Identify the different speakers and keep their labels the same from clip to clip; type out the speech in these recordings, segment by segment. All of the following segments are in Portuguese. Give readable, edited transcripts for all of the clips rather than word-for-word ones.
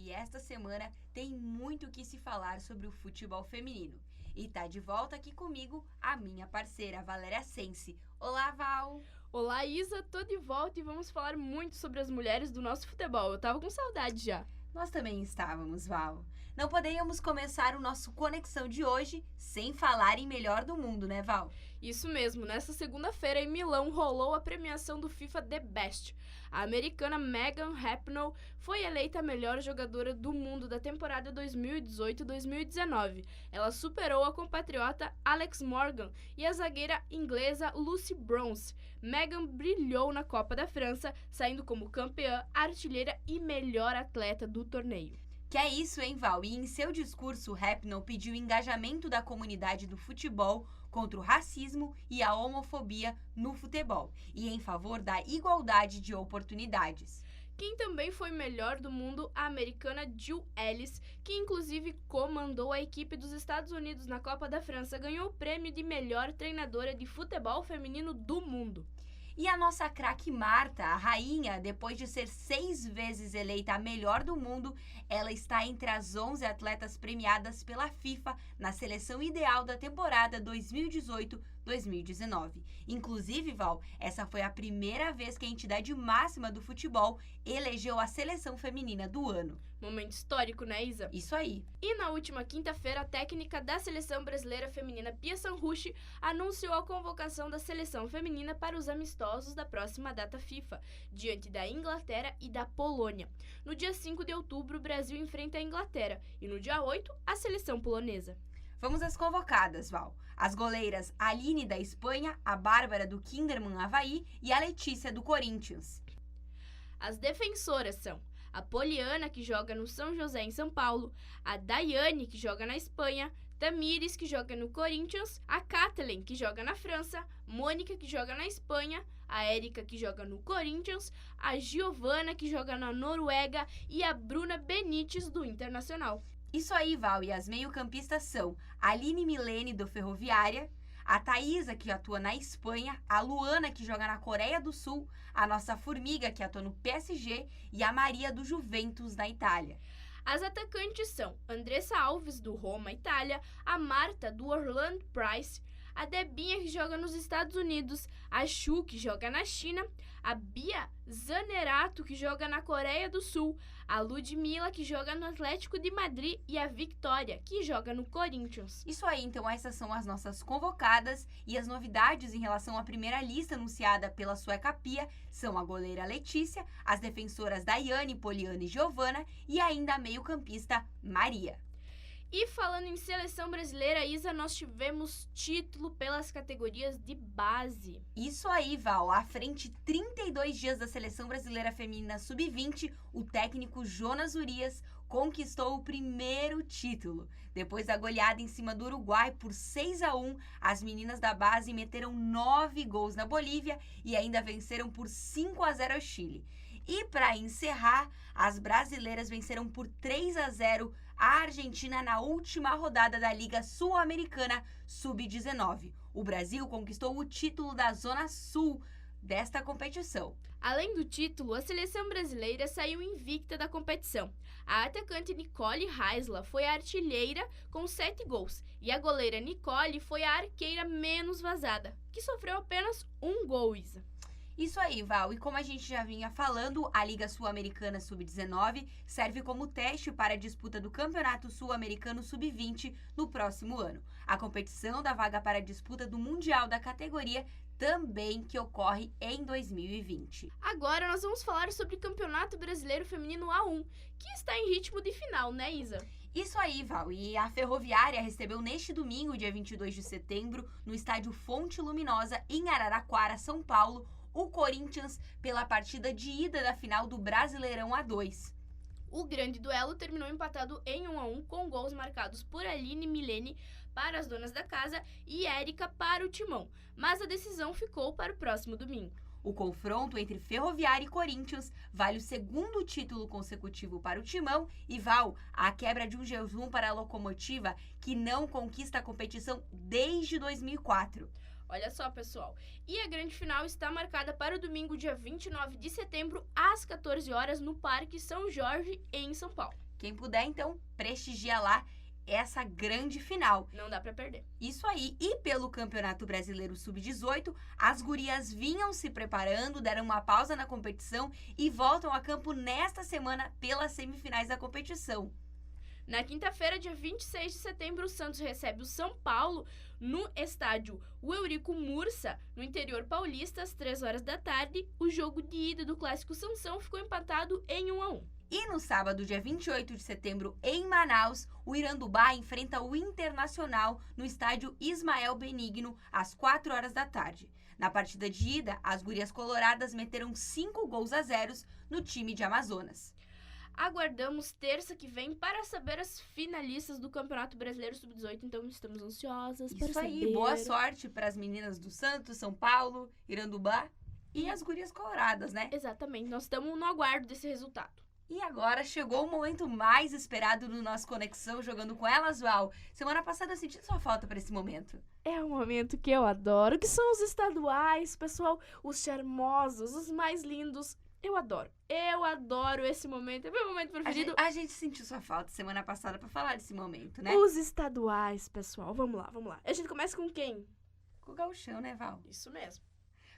Speaker 1: e esta semana tem muito o que se falar sobre o futebol feminino. E tá de volta aqui comigo a minha parceira Valéria Sense. Olá, Val!
Speaker 2: Olá, Isa, tô de volta e vamos falar muito sobre as mulheres do nosso futebol. Eu tava com saudade já.
Speaker 1: Nós também estávamos, Val. Não poderíamos começar o nosso Conexão de hoje sem falar em melhor do mundo, né, Val?
Speaker 2: Isso mesmo, nesta segunda-feira em Milão rolou a premiação do FIFA The Best. A americana Megan Rapinoe foi eleita a melhor jogadora do mundo da temporada 2018-2019. Ela superou a compatriota Alex Morgan e a zagueira inglesa Lucy Bronze. Megan brilhou na Copa da França, saindo como campeã, artilheira e melhor atleta do torneio.
Speaker 1: Que é isso, hein, Val? E em seu discurso, Rapinoe pediu o engajamento da comunidade do futebol contra o racismo e a homofobia no futebol e em favor da igualdade de oportunidades.
Speaker 2: Quem também foi melhor do mundo, a americana Jill Ellis, que inclusive comandou a equipe dos Estados Unidos na Copa da França, ganhou o prêmio de melhor treinadora de futebol feminino do mundo.
Speaker 1: E a nossa craque Marta, a rainha, depois de ser 6 vezes eleita a melhor do mundo, ela está entre as 11 atletas premiadas pela FIFA na seleção ideal da temporada 2018-2019. Inclusive, Val, essa foi a primeira vez que a entidade máxima do futebol elegeu a seleção feminina do ano.
Speaker 2: Momento histórico, né, Isa?
Speaker 1: Isso aí.
Speaker 2: E na última quinta-feira, a técnica da seleção brasileira feminina Pia Sanrucci anunciou a convocação da seleção feminina para os amistosos da próxima data FIFA, diante da Inglaterra e da Polônia. No dia 5 de outubro, o Brasil enfrenta a Inglaterra e no dia 8, a seleção polonesa.
Speaker 1: Vamos às convocadas, Val. As goleiras Aline da Espanha, a Bárbara do Kinderman Havaí e a Letícia do Corinthians.
Speaker 2: As defensoras são a Poliana, que joga no São José, em São Paulo, a Daiane, que joga na Espanha, Tamires, que joga no Corinthians, a Kathleen, que joga na França, Mônica, que joga na Espanha, a Érica, que joga no Corinthians, a Giovana, que joga na Noruega e a Bruna Benítez, do Internacional.
Speaker 1: Isso aí, Val, e as meio-campistas são a Aline Milene, do Ferroviária, a Thaísa, que atua na Espanha, a Luana, que joga na Coreia do Sul, a nossa Formiga, que atua no PSG, e a Maria, do Juventus, na Itália.
Speaker 2: As atacantes são Andressa Alves, do Roma, Itália, a Marta, do Orlando Price, a Debinha, que joga nos Estados Unidos, a Chu, que joga na China, a Bia Zanerato, que joga na Coreia do Sul, a Ludmilla, que joga no Atlético de Madrid, e a Victoria, que joga no Corinthians.
Speaker 1: Isso aí, então essas são as nossas convocadas e as novidades em relação à primeira lista anunciada pela Sueca Pia são a goleira Letícia, as defensoras Daiane, Poliana e Giovana e ainda a meio-campista Maria.
Speaker 2: E falando em seleção brasileira, Isa, nós tivemos título pelas categorias de base.
Speaker 1: Isso aí, Val. À frente 32 dias da seleção brasileira feminina sub-20, o técnico Jonas Urias conquistou o primeiro título. Depois da goleada em cima do Uruguai por 6-1, as meninas da base meteram 9 gols na Bolívia e ainda venceram por 5-0 ao Chile. E para encerrar, as brasileiras venceram por 3-0 a Argentina na última rodada da Liga Sul-Americana Sub-19. O Brasil conquistou o título da Zona Sul desta competição.
Speaker 2: Além do título, a seleção brasileira saiu invicta da competição. A atacante Nicole Heisler foi a artilheira com 7 gols e a goleira Nicole foi a arqueira menos vazada, que sofreu apenas 1 gol, Isa.
Speaker 1: Isso aí, Val. E como a gente já vinha falando, a Liga Sul-Americana Sub-19 serve como teste para a disputa do Campeonato Sul-Americano Sub-20 no próximo ano. A competição dá vaga para a disputa do Mundial da categoria também, que ocorre em 2020.
Speaker 2: Agora nós vamos falar sobre o Campeonato Brasileiro Feminino A1, que está em ritmo de final, né, Isa?
Speaker 1: Isso aí, Val. E a Ferroviária recebeu neste domingo, dia 22 de setembro, no estádio Fonte Luminosa, em Araraquara, São Paulo, o Corinthians pela partida de ida da final do Brasileirão A2.
Speaker 2: O grande duelo terminou empatado em 1-1 com gols marcados por Aline Milene para as donas da casa e Érica para o Timão, mas a decisão ficou para o próximo domingo.
Speaker 1: O confronto entre Ferroviária e Corinthians vale o segundo título consecutivo para o Timão e Val, a quebra de um jejum para a Locomotiva, que não conquista a competição desde 2004.
Speaker 2: Olha só, pessoal. E a grande final está marcada para o domingo, dia 29 de setembro, às 14 horas, no Parque São Jorge, em São Paulo.
Speaker 1: Quem puder, então, prestigia lá essa grande final.
Speaker 2: Não dá pra perder.
Speaker 1: Isso aí. E pelo Campeonato Brasileiro Sub-18, as gurias vinham se preparando, deram uma pausa na competição e voltam a campo nesta semana pelas semifinais da competição.
Speaker 2: Na quinta-feira, dia 26 de setembro, o Santos recebe o São Paulo no estádio Eurico Mursa, no interior paulista, às 3 horas da tarde. O jogo de ida do Clássico Sansão ficou empatado em 1-1.
Speaker 1: E no sábado, dia 28 de setembro, em Manaus, o Irandubá enfrenta o Internacional no estádio Ismael Benigno, às 4 horas da tarde. Na partida de ida, as gurias coloradas meteram 5-0 no time de Amazonas.
Speaker 2: Aguardamos terça que vem para saber as finalistas do Campeonato Brasileiro Sub-18, então estamos ansiosas para saber.
Speaker 1: Isso aí, boa sorte para as meninas do Santos, São Paulo, Irandubá e as gurias coloradas, né?
Speaker 2: Exatamente, nós estamos no aguardo desse resultado.
Speaker 1: E agora chegou o momento mais esperado do nosso Conexão Jogando com Elas, Val. Semana passada eu senti sua falta para esse momento.
Speaker 2: É um momento que eu adoro, que são os estaduais, pessoal, os charmosos, os mais lindos. Eu adoro esse momento, é meu momento preferido.
Speaker 1: A gente sentiu sua falta semana passada para falar desse momento, né?
Speaker 2: Os estaduais, pessoal, vamos lá. A gente começa com quem?
Speaker 1: Com o gauchão, né, Val?
Speaker 2: Isso mesmo.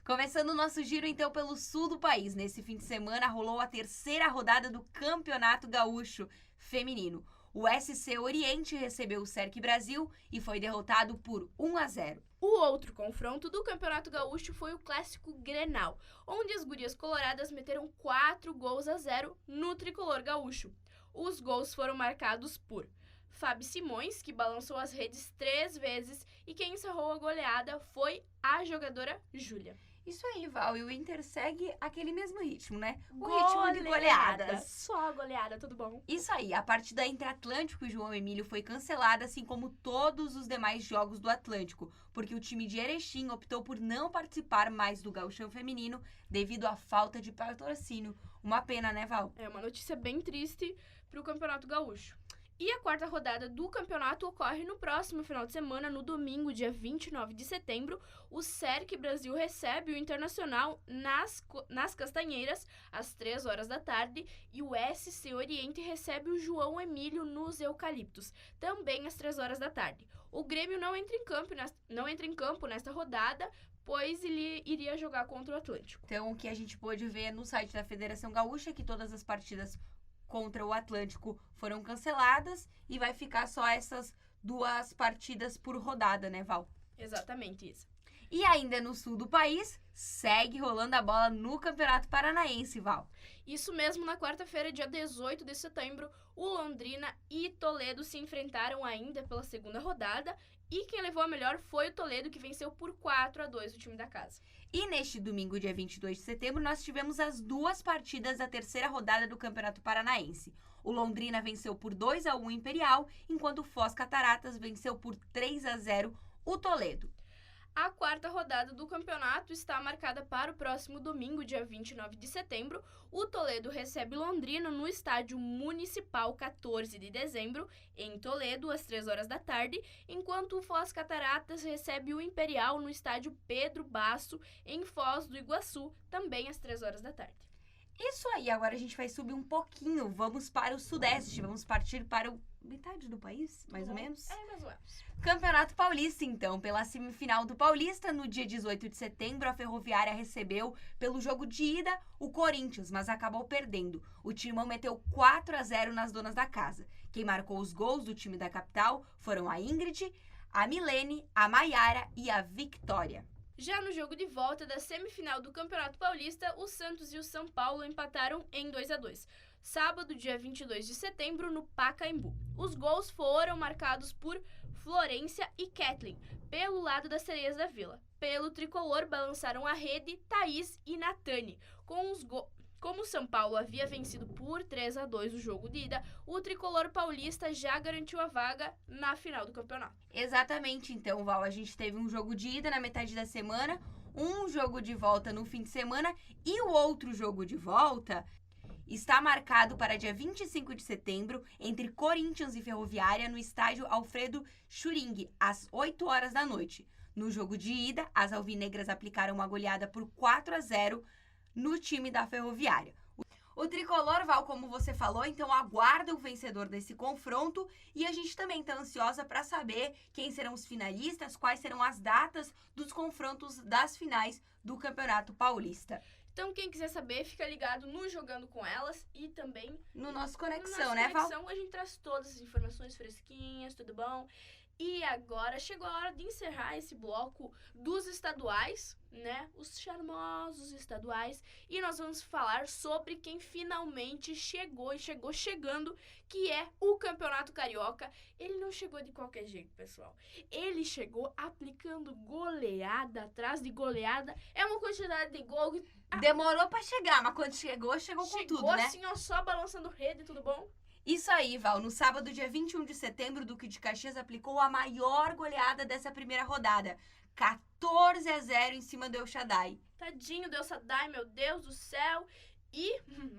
Speaker 1: Começando o nosso giro, então, pelo sul do país. Nesse fim de semana, rolou a terceira rodada do Campeonato Gaúcho Feminino. O SC Oriente recebeu o Cerc Brasil e foi derrotado por 1-0.
Speaker 2: O outro confronto do Campeonato Gaúcho foi o Clássico Grenal, onde as gurias coloradas meteram 4-0 no tricolor gaúcho. Os gols foram marcados por Fábio Simões, que balançou as redes 3 vezes, e quem encerrou a goleada foi a jogadora Júlia.
Speaker 1: Isso aí, Val, e o Inter segue aquele mesmo ritmo, né? Ritmo de goleadas.
Speaker 2: Só goleada, tudo bom.
Speaker 1: Isso aí, a partida entre Atlântico e João Emílio foi cancelada, assim como todos os demais jogos do Atlântico, porque o time de Erechim optou por não participar mais do Gauchão Feminino devido à falta de patrocínio. Uma pena, né, Val?
Speaker 2: É uma notícia bem triste pro Campeonato Gaúcho. E a quarta rodada do campeonato ocorre no próximo final de semana, no domingo, dia 29 de setembro. O Cerc Brasil recebe o Internacional nas Castanheiras, às 3 horas da tarde. E o SC Oriente recebe o João Emílio nos Eucaliptos, também às 3 horas da tarde. O Grêmio não entra em campo nesta rodada, pois ele iria jogar contra o Atlântico.
Speaker 1: Então, o que a gente pôde ver no site da Federação Gaúcha é que todas as partidas contra o Atlântico foram canceladas e vai ficar só essas 2 partidas por rodada, né, Val?
Speaker 2: Exatamente isso.
Speaker 1: E ainda no sul do país, segue rolando a bola no Campeonato Paranaense, Val.
Speaker 2: Isso mesmo, na quarta-feira, dia 18 de setembro, o Londrina e Toledo se enfrentaram ainda pela segunda rodada e quem levou a melhor foi o Toledo, que venceu por 4-2 o time da casa.
Speaker 1: E neste domingo, dia 22 de setembro, nós tivemos as 2 partidas da terceira rodada do Campeonato Paranaense. O Londrina venceu por 2-1 o Imperial, enquanto o Foz Cataratas venceu por 3-0 o Toledo.
Speaker 2: A quarta rodada do campeonato está marcada para o próximo domingo, dia 29 de setembro. O Toledo recebe Londrina no estádio Municipal 14 de dezembro, em Toledo, às 3 horas da tarde, enquanto o Foz Cataratas recebe o Imperial no estádio Pedro Basso, em Foz do Iguaçu, também às 3 horas da tarde.
Speaker 1: Isso aí, agora a gente vai subir um pouquinho, vamos para o sudeste, vamos partir para metade do país, mais ou menos?
Speaker 2: É, mais ou menos.
Speaker 1: Campeonato Paulista, então, pela semifinal do Paulista, no dia 18 de setembro, a Ferroviária recebeu, pelo jogo de ida, o Corinthians, mas acabou perdendo. O Timão meteu 4-0 nas donas da casa. Quem marcou os gols do time da capital foram a Ingrid, a Milene, a Maiara e a Victória.
Speaker 2: Já no jogo de volta da semifinal do Campeonato Paulista, o Santos e o São Paulo empataram em 2-2. Sábado, dia 22 de setembro, no Pacaembu. Os gols foram marcados por Florência e Kathleen, pelo lado das Sereias da Vila. Pelo tricolor, balançaram a rede Thaís e Natane. Como o São Paulo havia vencido por 3-2 o jogo de ida, o tricolor paulista já garantiu a vaga na final do campeonato.
Speaker 1: Exatamente, então, Val, a gente teve um jogo de ida na metade da semana, um jogo de volta no fim de semana e o outro jogo de volta está marcado para dia 25 de setembro entre Corinthians e Ferroviária no estádio Alfredo Schuring, às 8 horas da noite. No jogo de ida, as alvinegras aplicaram uma goleada por 4-0 no time da Ferroviária. O tricolor, Val, como você falou, então aguarda o vencedor desse confronto e a gente também tá ansiosa para saber quem serão os finalistas, quais serão as datas dos confrontos das finais do Campeonato Paulista.
Speaker 2: Então, quem quiser saber, fica ligado no Jogando com Elas e também
Speaker 1: No nosso
Speaker 2: no
Speaker 1: Conexão,
Speaker 2: nosso
Speaker 1: né, Val?
Speaker 2: Conexão, a gente traz todas as informações fresquinhas, tudo bom? E agora chegou a hora de encerrar esse bloco dos estaduais, né? Os charmosos estaduais. E nós vamos falar sobre quem finalmente chegou e chegou chegando, que é o Campeonato Carioca. Ele não chegou de qualquer jeito, pessoal. Ele chegou aplicando goleada atrás de goleada. É uma quantidade de gol que
Speaker 1: Demorou pra chegar, mas quando chegou com tudo, né?
Speaker 2: assim, ó, só balançando rede, tudo bom?
Speaker 1: Isso aí, Val. No sábado, dia 21 de setembro, o Duque de Caxias aplicou a maior goleada dessa primeira rodada. 14-0 em cima do El Shaddai.
Speaker 2: Tadinho do El Shaddai, meu Deus do céu.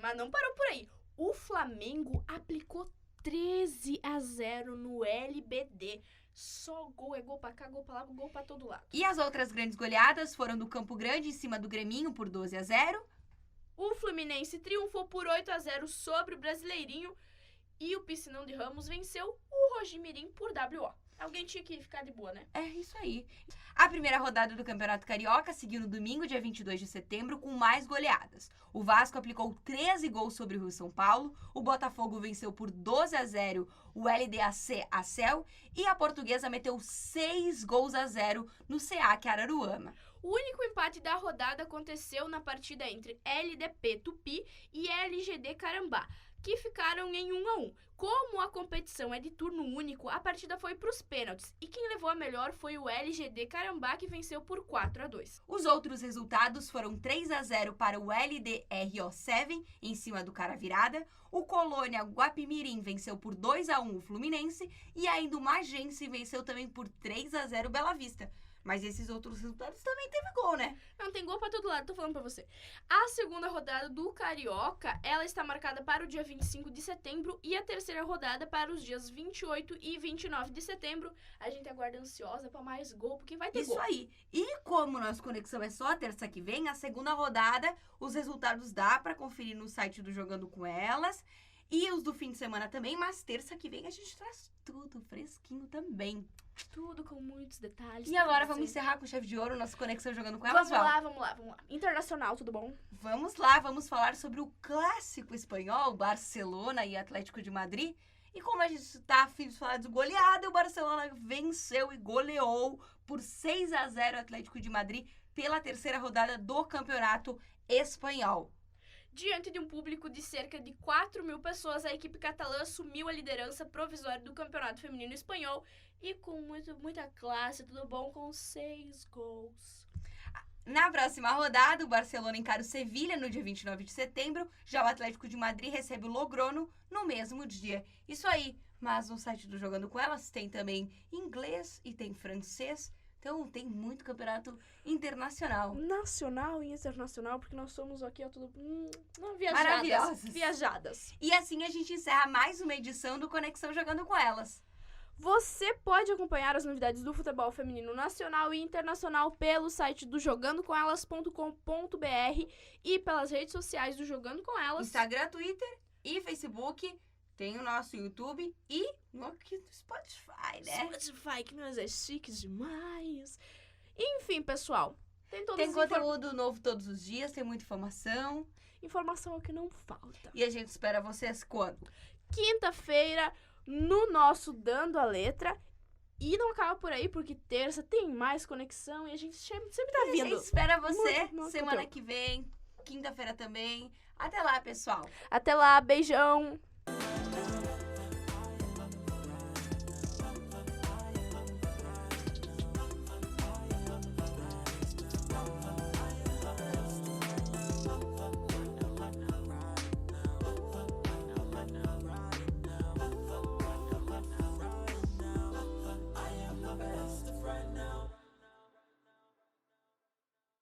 Speaker 2: Mas não parou por aí. O Flamengo aplicou 13-0 no LBD. Só gol, é gol pra cá, gol pra lá, gol pra todo lado.
Speaker 1: E as outras grandes goleadas foram do Campo Grande em cima do Greminho por 12-0.
Speaker 2: O Fluminense triunfou por 8-0 sobre o Brasileirinho. E o Piscinão de Ramos venceu o Rojimirim por WO. Alguém tinha que ficar de boa, né?
Speaker 1: É isso aí. A primeira rodada do Campeonato Carioca seguiu no domingo, dia 22 de setembro, com mais goleadas. O Vasco aplicou 13 gols sobre o Rio São Paulo, o Botafogo venceu por 12-0 o LDAC Acel e a Portuguesa meteu 6-0 no SEAC Araruama.
Speaker 2: O único empate da rodada aconteceu na partida entre LDP Tupi e LGD Carambá, que ficaram em 1-1. Como a competição é de turno único, a partida foi para os pênaltis e quem levou a melhor foi o LGD Carambá, que venceu por 4-2.
Speaker 1: Os outros resultados foram 3-0 para o LDRO7 em cima do Caravirada, o Colônia Guapimirim venceu por 2-1 o Fluminense e ainda o Magense venceu também por 3-0 o Bela Vista. Mas esses outros resultados também teve gol, né?
Speaker 2: Não, tem gol pra todo lado, tô falando pra você. A segunda rodada do Carioca, ela está marcada para o dia 25 de setembro e a terceira rodada para os dias 28 e 29 de setembro. A gente aguarda ansiosa pra mais gol, porque vai ter
Speaker 1: Isso
Speaker 2: gol.
Speaker 1: aí. E como nossa conexão é só terça que vem, a segunda rodada, os resultados dá pra conferir no site do Jogando com Elas. E os do fim de semana também, mas terça que vem a gente traz tudo fresquinho também.
Speaker 2: Tudo com muitos detalhes.
Speaker 1: E agora
Speaker 2: pra
Speaker 1: vamos
Speaker 2: você.
Speaker 1: encerrar com chave de ouro, nossa conexão Jogando com Elas,
Speaker 2: Vamos
Speaker 1: Val?
Speaker 2: lá. Internacional, tudo bom?
Speaker 1: Vamos lá, vamos falar sobre o clássico espanhol, Barcelona e Atlético de Madrid. E como a gente está afim de falar de goleada, o Barcelona venceu e goleou por 6-0 o Atlético de Madrid pela terceira rodada do Campeonato Espanhol.
Speaker 2: Diante de um público de cerca de 4.000 pessoas, a equipe catalã assumiu a liderança provisória do Campeonato Feminino Espanhol e com muita classe, tudo bom, com 6 gols.
Speaker 1: Na próxima rodada, o Barcelona encara o Sevilha no dia 29 de setembro, já o Atlético de Madrid recebe o Logrono no mesmo dia. Isso aí, mas no site do Jogando com Elas tem também inglês e tem francês. Então, tem muito campeonato internacional.
Speaker 2: Nacional e internacional, porque nós somos aqui, ó, tudo
Speaker 1: Maravilhosas.
Speaker 2: viajadas.
Speaker 1: E assim a gente encerra mais uma edição do Conexão Jogando com Elas.
Speaker 2: Você pode acompanhar as novidades do futebol feminino nacional e internacional pelo site do jogandocomelas.com.br e pelas redes sociais do Jogando com Elas.
Speaker 1: Instagram, Twitter e Facebook. Tem o nosso YouTube e aqui do Spotify, né?
Speaker 2: Spotify, que nós é chique demais. Enfim, pessoal, tem todas
Speaker 1: Tem
Speaker 2: as
Speaker 1: conteúdo novo todos os dias, tem muita informação.
Speaker 2: informação é o que não falta.
Speaker 1: E a gente espera vocês quando?
Speaker 2: Quinta-feira, no nosso Dando a Letra. E não acaba por aí, porque terça tem mais conexão e a gente sempre tá
Speaker 1: A
Speaker 2: vindo.
Speaker 1: gente espera você
Speaker 2: Muito
Speaker 1: semana
Speaker 2: conteúdo.
Speaker 1: que vem, quinta-feira também. Até lá, pessoal.
Speaker 2: Até lá, beijão!